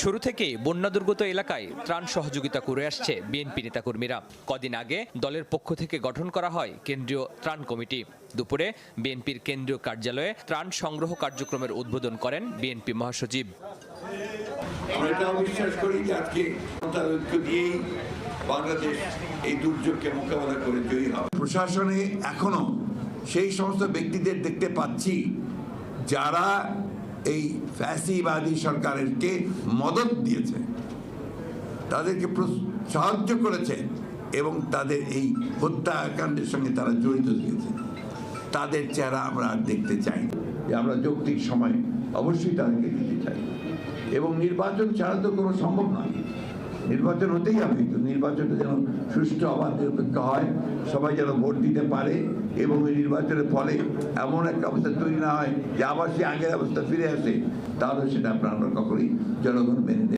শুরু থেকেই বন্যা দুর্গত এলাকায় ত্রাণ সহযোগিতা করে আসছে বিএনপি নেতাকর্মীরা। কদিন আগে দলের পক্ষ থেকে গঠন করা হয় কেন্দ্রীয় ত্রাণ কমিটি। দুপুরে বিএনপির কেন্দ্রীয় কার্যালয়ে ত্রাণ সংগ্রহ কার্যক্রমের উদ্বোধন করেন বিএনপি মহাসচিব। আমরা এটাও বিশ্বাস করি যে আজকে ঐক্য দিয়েই বাংলাদেশ এই দুর্যোগকে মোকাবেলা করে জয়ী হবে। প্রশাসনে এখনো সেই সমস্ত ব্যক্তিদের দেখতে পাচ্ছি যারা এই ফ্যাসিবাদী সরকারকে মদত দিয়েছে, তাদেরকে সাহায্য করেছে এবং তাদের এই হত্যাকাণ্ডের সঙ্গে তারা জড়িত দিয়েছে। তাদের চেহারা আমরা আর দেখতে চাই না। আমরা যৌক্তিক সময় অবশ্যই তাদেরকে দিতে চাই এবং নির্বাচন ছাড়া তো কোনো সম্ভব নয়। নির্বাচন হতেই হবে, কিন্তু নির্বাচনটা যেন সুষ্ঠু অবাধ নিরপেক্ষ হয়, সবাই যেন ভোট দিতে পারে এবং এই নির্বাচনের ফলে এমন একটা অবস্থা তৈরি না হয় যে আবার সে আগের অবস্থা ফিরে আসে, তাহলে সেটা আমরা কখনোই জনগণ মেনে নেয়।